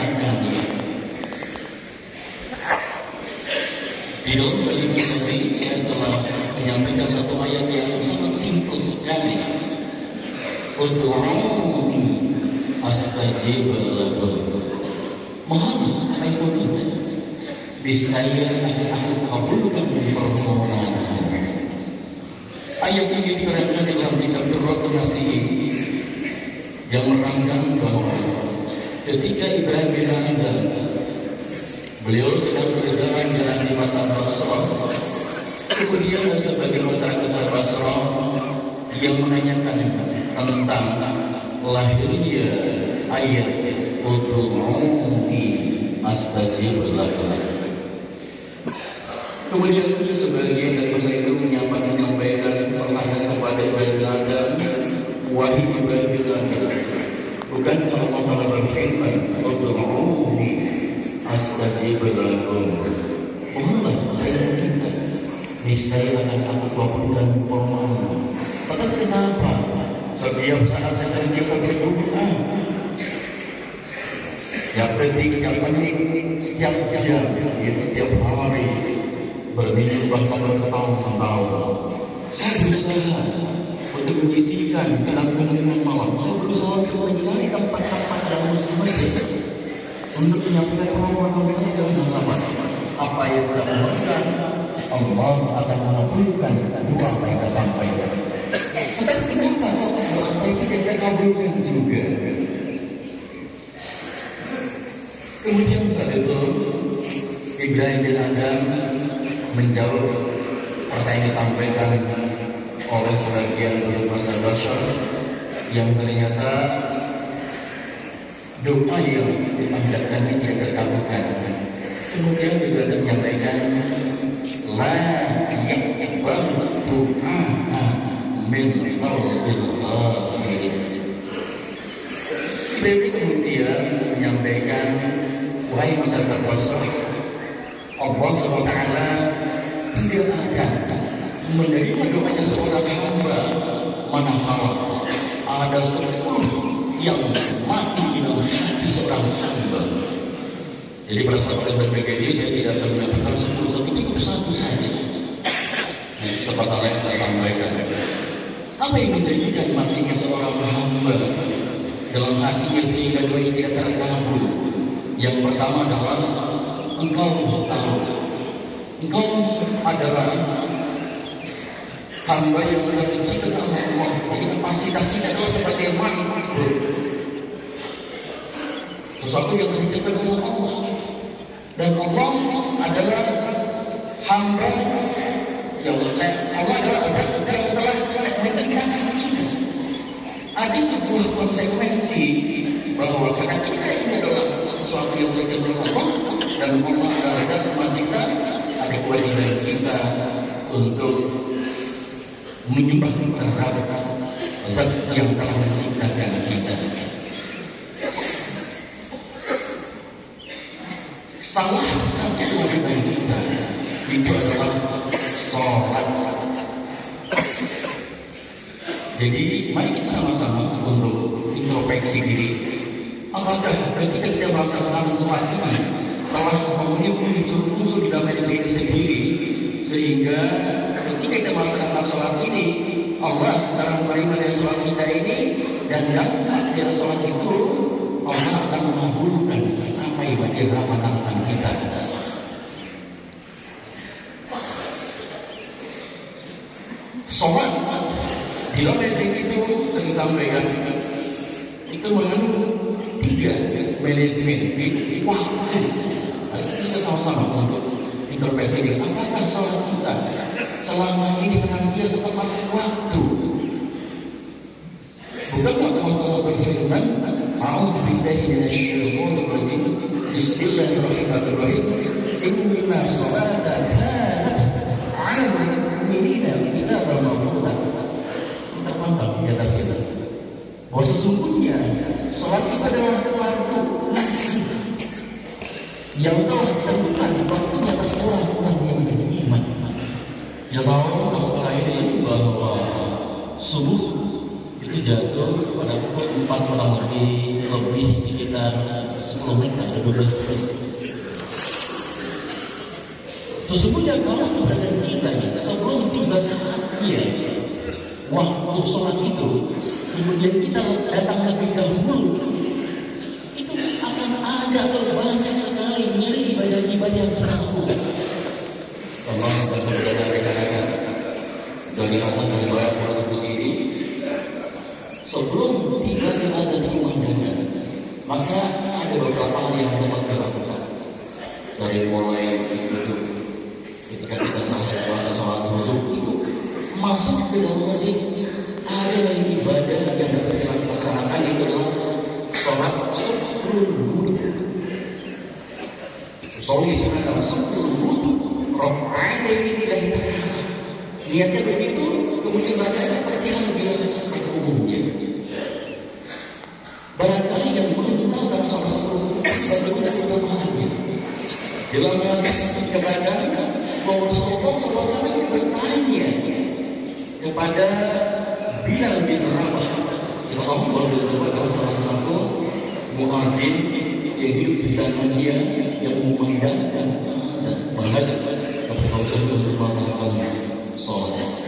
menyenangkannya. Di dalam kalimat ini saya telah menyampaikan satu ayat yang sangat simpel sekali. Ud'uuni astajib lakum. Mohonlah kepada kita, niscaya akan aku kabulkan permohonanmu. Ayat ini diterangkan dalam kitab Durratun Nasihin yang menerangkan bahwa ketika Ibrahim bin Adham beliau sedang berjalan di masa Basrah, kemudian sebagai masyarakat Basrah yang menanyakan tentang lahirnya ayat Ud'uuni astajib lakum. Kemudian sebagian dari masa itu menyampaikan pertanyaan kepada Ibrahim bin Adham, wahai Ibrahim bin Adham, bukankah Allah Ta'ala berfirman, Ud'uuni astajib lakum. Mohonlah kepada kita, niscaya akan aku kabulkan permohonanmu. Tetapi kenapa setiap saat saya senantiasa berdoa, setiap detik, setiap menit, setiap jam, setiap hari, berminggu bahkan bertahun-tahun, saya berusaha untuk menyisihkan kenangan malam. Saya berusaha untuk mencari tempat-tempat yang semestinya untuk menyampaikan permohonan saya dalam halaman. Apa yang saya mohonkan, Allah akan mengabulkan doa apa yang saya sampaikan. Tetapi kenapa doa saya tidak dikabulkan juga? Kemudian saat itu Ibrahim bin Adham menjawab pertanyaan yang disampaikan oleh sebagian dari masyarakat Basrah yang ternyata doa yang dipanjatkan ini tidak terkabulkan. Kemudian juga menyampaikan la yaqbalu du'a min qalbil ghafil. Beliau kemudian menyampaikan, wahai masyarakat Basrah, Allah SWT tidak akan menerima doanya seorang hamba manakala ada 10 yang mati di dalam hati seorang hamba. Jadi pada saat oleh berbagai ini saya tidak akan mendapatkan 10, tapi cukup 1 saja. Seperti yang saya sampaikan, apa yang menjadikan matinya seorang hamba dalam hatinya sehingga doa ini tidak terkabul? Yang pertama adalah engkau tahu, engkau adalah hamba yang mencintai sama Allah. Jadi kapasitas kita adalah seperti makhluk, sesuatu yang diciptakan oleh Allah, dan Allah adalah hamba yang Allah adalah yang telah menciptakan kita. Ada sebuah konsekuensi bahwa karena kita ini adalah sesuatu yang diciptakan Allah dan Allah adalah zat pencipta, ada kewajiban kita untuk menyembah terhadap zat yang telah menciptakan kita. Salah satu kewajiban kita itu adalah sholat. Jadi mari kita sama-sama untuk introspeksi diri. Apakah ketika kita melaksanakan sholat ini telah memenuhi unsur-unsur di dalam diri itu sendiri, sehingga ketika kita melaksanakan sholat ini Allah dalam menerima dari sholat kita ini, dan dapat dari sholat itu Allah akan mengabulkan apa yang menjadi harapan kita. Sholat di dalam itu saya sampaikan itu mengandung 3 manajemen di waktu. Kita sama-sama untuk introspeksi diri. Apakah sholat kita selama ini senantiasa tepat waktu? Bukankah Allah berfirman, "A'udzu billahi minasyaitonir rajim. Bismillahirrahmanirrahim. Inna sholata kanat 'alal mu'minina kitaban mawquta." Kita mantap di atas kita bahwa sesungguhnya sholat itu adalah waktu yang telah ditentukan waktunya atas orang-orang yang beriman. Ya tahu masalah ini bahwa subuh itu jatuh pada pukul 4 kurang lebih sekitar 10 menit atau 12 menit. Sesungguhnya kalau keberadaan kita sebelum tiba saatnya waktu sholat itu, kemudian kita datang lebih dahulu, itu akan ada banyak sekali nilai ibadah-ibadah yang kita lakukan. Allah berbeda rekan-rekan dari atas dari bawah produk sendiri sebelum tiba ada di rumahnya, maka ada beberapa hal yang dapat dilakukan dari mulai itu ketika kita sholat wudhu itu masuk ke dalam masjid ada dari ibadah yang dapat dilaksanakan itu adalah sholat wudhu. Soli sekarang wudhu rokaat ini tidak hilang. Niatnya begitu, kemudian bacanya seperti yang biasa pada umumnya. Barangkali yang belum tahu dalam sholat wudhu bagaimana keutamaannya. Dalam kepada bahwa Rasulullah SAW bertanya kepada Bilal bin Rabah. Kita tahu bahwa Bilal adalah salah satu muadzin yang hidup di zaman dia yang memandangkan dan mengajak kepada Rasulullah untuk melakukan sholat.